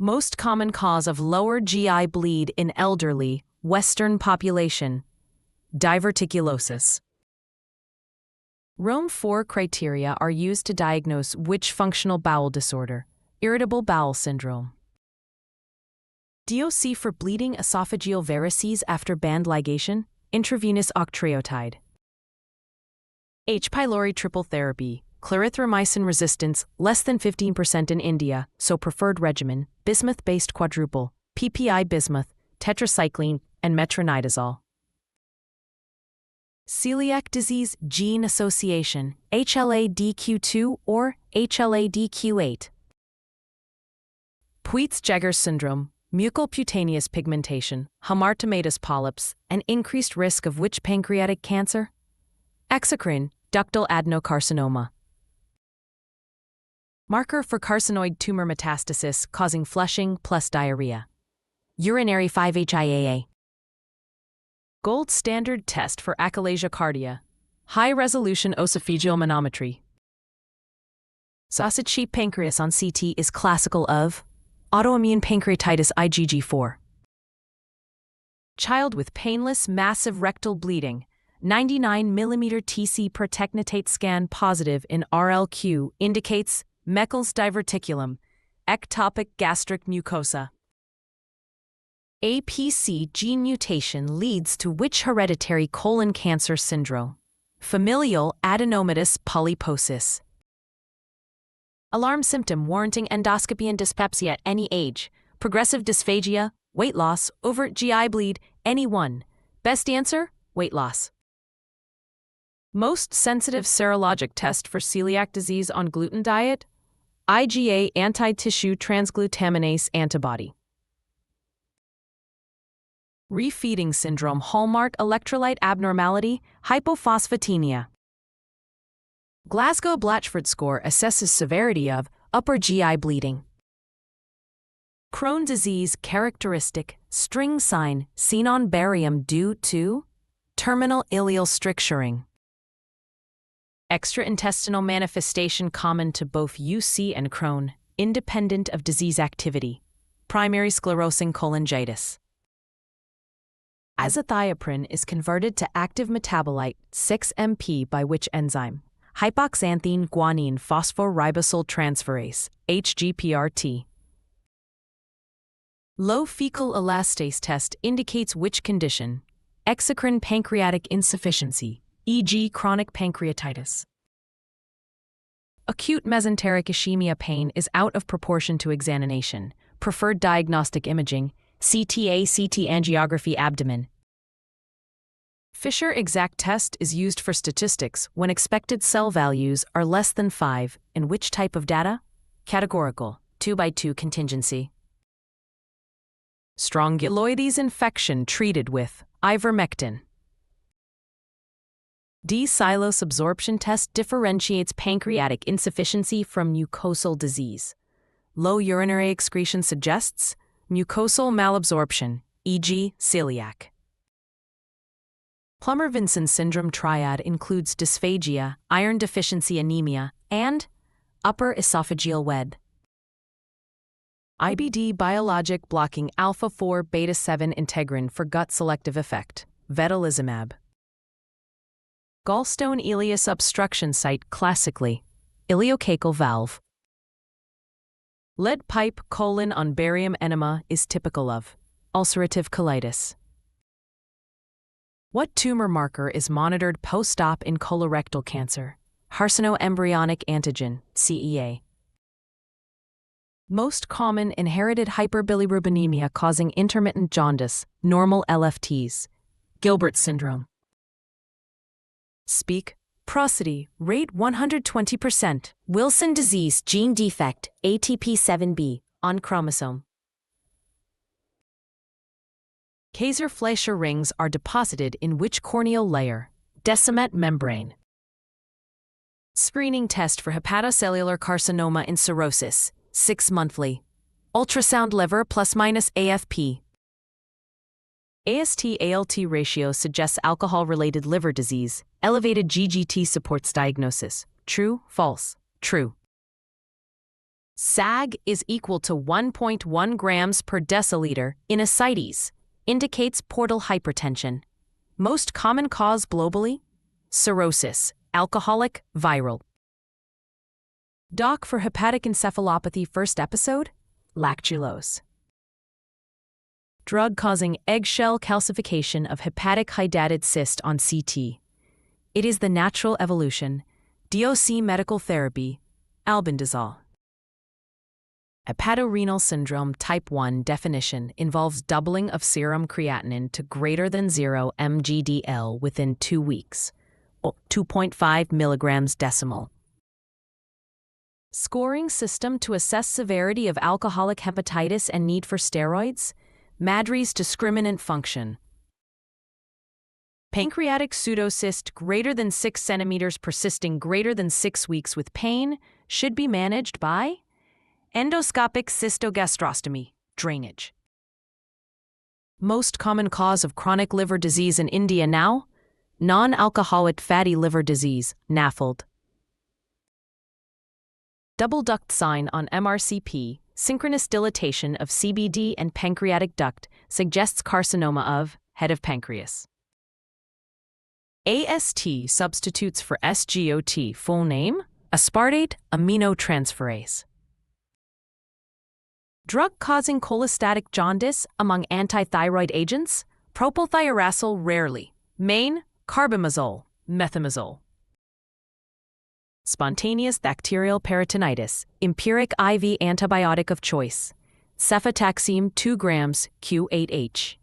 Most common cause of lower GI bleed in elderly, Western population. Diverticulosis. Rome 4 criteria are used to diagnose which functional bowel disorder. Irritable bowel syndrome. DOC for bleeding esophageal varices after band ligation. Intravenous octreotide. H. pylori triple therapy. Clarithromycin resistance, less than 15% in India, so preferred regimen, bismuth-based quadruple, PPI bismuth, tetracycline, and metronidazole. Celiac disease gene association, HLA-DQ2 or HLA-DQ8. Peutz-Jeghers syndrome, mucocutaneous pigmentation, hamartomatous polyps, and increased risk of which pancreatic cancer? Exocrine, ductal adenocarcinoma. Marker for carcinoid tumor metastasis causing flushing plus diarrhea. Urinary 5-HIAA. Gold standard test for achalasia cardia. High-resolution esophageal manometry. Sausage sheep pancreas on CT is classical of autoimmune pancreatitis IgG4. Child with painless massive rectal bleeding, 99 mm TC per technetate scan positive in RLQ indicates Meckel's diverticulum, ectopic gastric mucosa. APC gene mutation leads to which hereditary colon cancer syndrome? Familial adenomatous polyposis. Alarm symptom warranting endoscopy and dyspepsia at any age. Progressive dysphagia, weight loss, overt GI bleed, any one. Best answer, weight loss. Most sensitive serologic test for celiac disease on gluten diet? IgA anti-tissue transglutaminase antibody. Refeeding syndrome hallmark electrolyte abnormality, hypophosphatemia. Glasgow-Blatchford score assesses severity of upper GI bleeding. Crohn's disease characteristic, string sign, seen on barium due to terminal ileal stricturing. Extraintestinal manifestation common to both UC and Crohn, independent of disease activity. Primary sclerosing cholangitis. Azathioprine is converted to active metabolite 6-MP by which enzyme? Hypoxanthine guanine phosphoribosyltransferase transferase, HGPRT. Low fecal elastase test indicates which condition? Exocrine pancreatic insufficiency, e.g. chronic pancreatitis. Acute mesenteric ischemia pain is out of proportion to examination. Preferred diagnostic imaging, CT angiography abdomen. Fisher exact test is used for statistics when expected cell values are less than 5. In which type of data? Categorical, 2x2 contingency. Strongyloides infection treated with ivermectin. D-xylose absorption test differentiates pancreatic insufficiency from mucosal disease. Low urinary excretion suggests mucosal malabsorption, e.g. celiac. Plummer-Vinson syndrome triad includes dysphagia, iron deficiency anemia, and upper esophageal wed. IBD biologic blocking alpha-4 beta-7 integrin for gut selective effect, vedolizumab. Gallstone ileus obstruction site classically, ileocacal valve. Lead pipe on barium enema is typical of ulcerative colitis. What tumor marker is monitored post-op in colorectal cancer? Carcinoembryonic antigen, CEA. Most common inherited hyperbilirubinemia causing intermittent jaundice, normal LFTs. Gilbert syndrome. Speak, prosody, rate 120%. Wilson disease gene defect, ATP7B, on chromosome. Kayser-Fleischer rings are deposited in which corneal layer? Descemet membrane. Screening test for hepatocellular carcinoma in cirrhosis, 6 monthly. Ultrasound liver ± AFP. AST-ALT ratio suggests alcohol-related liver disease. Elevated GGT supports diagnosis. True, false, true. SAG is equal to 1.1 grams per deciliter in ascites, indicates portal hypertension. Most common cause globally? Cirrhosis, alcoholic, viral. Doc for hepatic encephalopathy first episode? Lactulose. Drug causing eggshell calcification of hepatic hydatid cyst on CT. It is the natural evolution. DOC medical therapy, albendazole. Hepatorenal syndrome type 1 definition involves doubling of serum creatinine to greater than 0 mg/dL within 2 weeks, or 2.5 milligrams decimal. Scoring system to assess severity of alcoholic hepatitis and need for steroids. Madry's discriminant function. Pancreatic pseudocyst greater than 6 centimeters persisting greater than 6 weeks with pain should be managed by endoscopic cystogastrostomy, drainage. Most common cause of chronic liver disease in India now? Non-alcoholic fatty liver disease, NAFLD. Double duct sign on MRCP, synchronous dilatation of CBD and pancreatic duct suggests carcinoma of head of pancreas. AST substitutes for SGOT full name, aspartate aminotransferase. Drug causing cholestatic jaundice among antithyroid agents, propylthiouracil rarely, main, carbimazole, methimazole. Spontaneous bacterial peritonitis, empiric IV antibiotic of choice, cefotaxime 2 grams Q8H.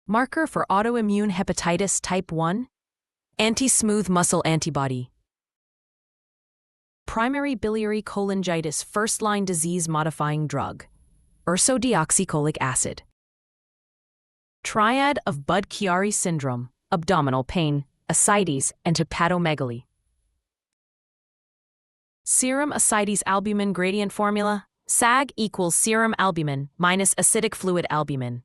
Marker for autoimmune hepatitis type 1? Anti-smooth muscle antibody. Primary biliary cholangitis first-line disease-modifying drug, ursodeoxycholic acid. Triad of Budd-Chiari syndrome, abdominal pain, ascites, and hepatomegaly. Serum ascites albumin gradient formula, SAG equals serum albumin minus acidic fluid albumin.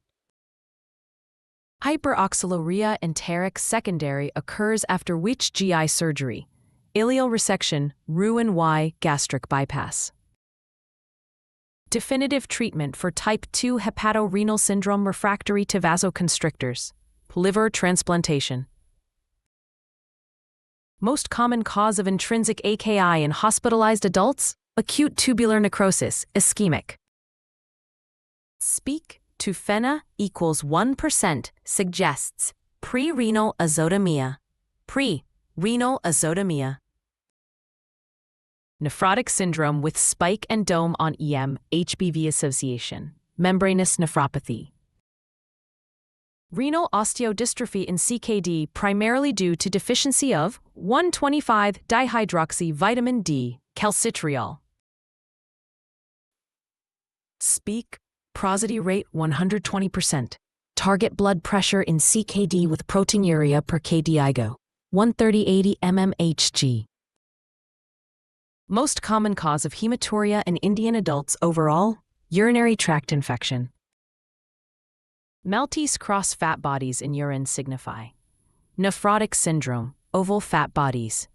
Hyperoxaluria enteric secondary occurs after which GI surgery? Ileal resection, Roux-en-Y gastric bypass. Definitive treatment for type 2 hepatorenal syndrome refractory to vasoconstrictors, liver transplantation. Most common cause of intrinsic AKI in hospitalized adults? Acute tubular necrosis, ischemic. Speak to FeNA equals 1% suggests pre-renal azotemia. Pre-renal azotemia. Nephrotic syndrome with spike and dome on EM, HBV association, membranous nephropathy. Renal osteodystrophy in CKD primarily due to deficiency of 1,25-dihydroxy vitamin D, calcitriol. Speak, prosody rate 120%. Target blood pressure in CKD with proteinuria per kDIGO, 130/80 mmHg. Most common cause of hematuria in Indian adults overall? Urinary tract infection. Maltese cross fat bodies in urine signify nephrotic syndrome, oval fat bodies.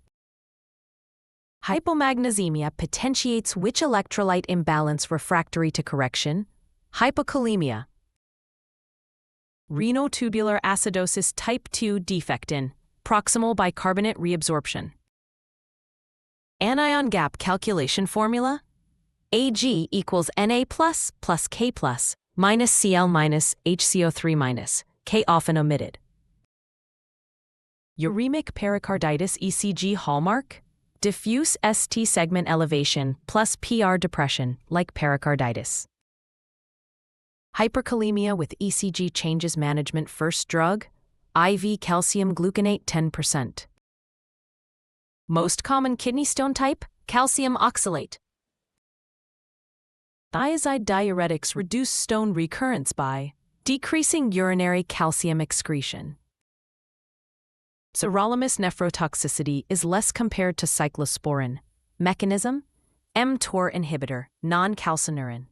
Hypomagnesemia potentiates which electrolyte imbalance refractory to correction? Hypokalemia. Renal tubular acidosis type 2 defect in proximal bicarbonate reabsorption. Anion gap calculation formula? Ag equals Na plus K plus minus Cl minus HCO3 minus, K often omitted. Uremic pericarditis ECG hallmark? Diffuse ST segment elevation plus PR depression, like pericarditis. Hyperkalemia with ECG changes management first drug? IV calcium gluconate 10%. Most common kidney stone type? Calcium oxalate. Thiazide diuretics reduce stone recurrence by decreasing urinary calcium excretion. Sirolimus nephrotoxicity is less compared to cyclosporin. Mechanism? mTOR inhibitor, non-calcineurin.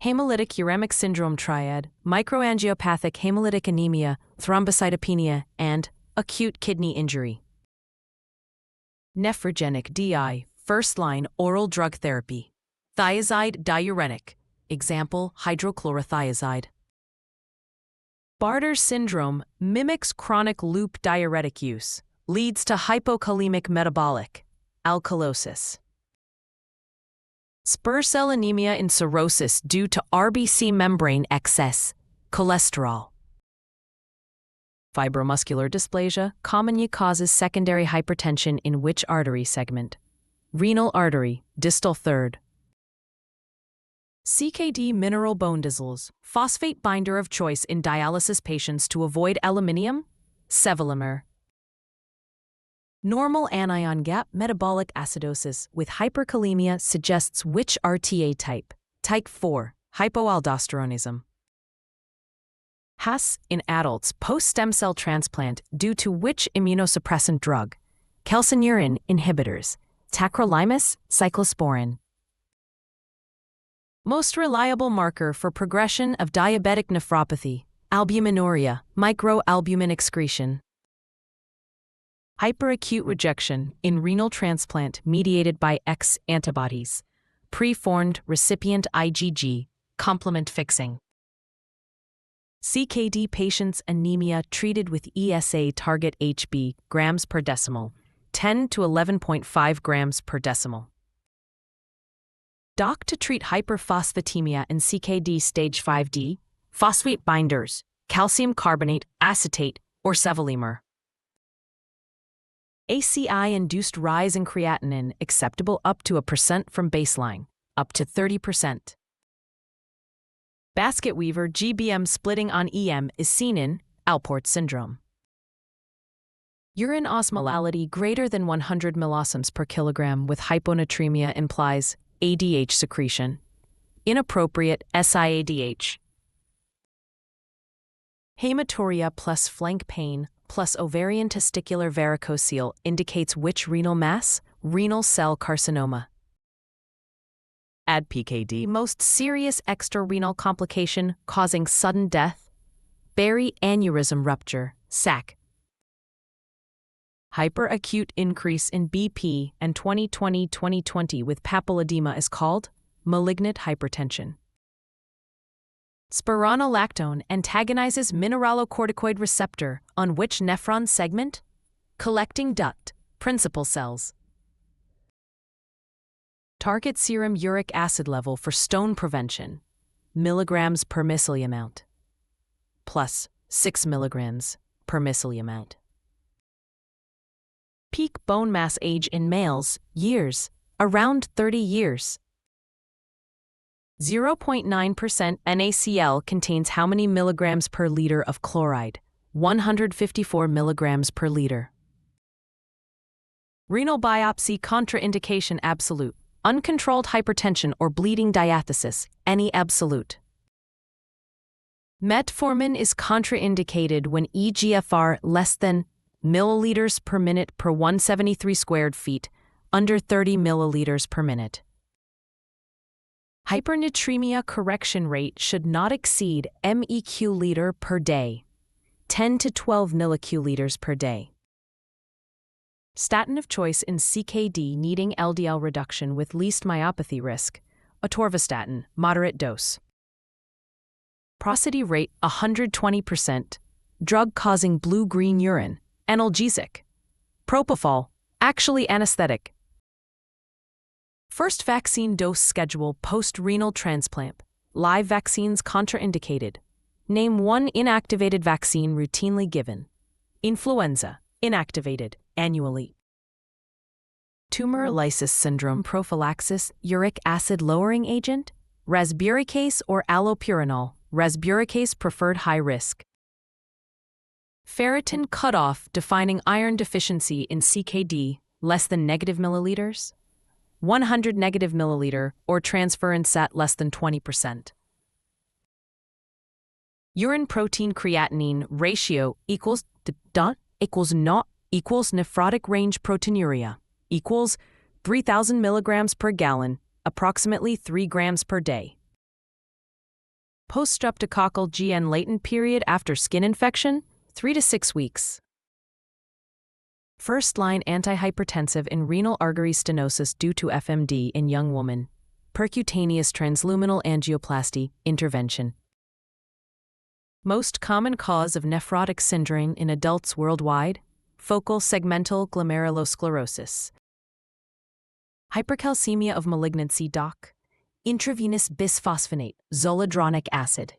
Hemolytic uremic syndrome triad, microangiopathic hemolytic anemia, thrombocytopenia, and acute kidney injury. Nephrogenic DI, First-line oral drug therapy. Thiazide diuretic. Example, hydrochlorothiazide. Bartter syndrome mimics chronic loop diuretic use, leads to hypokalemic metabolic, alkalosis. Spur cell anemia in cirrhosis due to RBC membrane excess, cholesterol. Fibromuscular dysplasia commonly causes secondary hypertension in which artery segment? Renal artery, distal third. CKD mineral bone dissolves, phosphate binder of choice in dialysis patients to avoid aluminium, sevelamer. Normal anion gap metabolic acidosis with hyperkalemia suggests which RTA type? Type 4, hypoaldosteronism. HAS in adults post-stem cell transplant due to which immunosuppressant drug? Calcineurin inhibitors, tacrolimus, cyclosporin. Most reliable marker for progression of diabetic nephropathy, albuminuria, microalbumin excretion. Hyperacute rejection in renal transplant mediated by X antibodies, preformed recipient IgG, complement fixing. CKD patients anemia treated with ESA target HB grams per decimal, 10 to 11.5 grams per decimal. DOC to treat hyperphosphatemia in CKD stage 5D, phosphate binders, calcium carbonate, acetate, or sevelamer. ACI-induced rise in creatinine acceptable up to 1% from baseline, up to 30%. Basket weaver GBM splitting on EM is seen in Alport syndrome. Urine osmolality greater than 100 millisieverts per kilogram with hyponatremia implies ADH secretion. Inappropriate SIADH. Hematuria plus flank pain plus ovarian testicular varicocele indicates which renal mass? Renal cell carcinoma. ADPKD most serious extrarenal complication causing sudden death? Berry aneurysm rupture, SAC. Hyperacute increase in BP and 2020-2020 with papilledema is called malignant hypertension. Spironolactone antagonizes mineralocorticoid receptor on which nephron segment? Collecting duct, principal cells. Target serum uric acid level for stone prevention, milligrams per milliliter, plus 6 milligrams per milliliter. Peak bone mass age in males, years, around 30 years. 0.9% NaCl contains how many milligrams per liter of chloride? 154 milligrams per liter. Renal biopsy contraindication absolute. Uncontrolled hypertension or bleeding diathesis, any absolute. Metformin is contraindicated when eGFR less than milliliters per minute per 173 squared feet, under 30 milliliters per minute. Hypernatremia correction rate should not exceed MEQ liter per day, 10 to 12 milliculiters per day. Statin of choice in CKD needing LDL reduction with least myopathy risk, atorvastatin, moderate dose. Prosody rate 120%, drug causing blue-green urine, analgesic. Propofol, actually anesthetic. First vaccine dose schedule post-renal transplant. Live vaccines contraindicated. Name one inactivated vaccine routinely given. Influenza, inactivated, annually. Tumor lysis syndrome prophylaxis, uric acid lowering agent, rasburicase or allopurinol, rasburicase preferred high risk. Ferritin cutoff defining iron deficiency in CKD, less than negative milliliters, 100 negative milliliter or transferrin sat less than 20%. Urine protein creatinine ratio equals not equals nephrotic range proteinuria equals 3,000 milligrams per gallon, approximately 3 grams per day. Post-streptococcal GN latent period after skin infection, 3 to 6 weeks. First-line antihypertensive in renal artery stenosis due to FMD in young woman. Percutaneous transluminal angioplasty intervention. Most common cause of nephrotic syndrome in adults worldwide: focal segmental glomerulosclerosis. Hypercalcemia of malignancy. Doc. Intravenous bisphosphonate, zoledronic acid,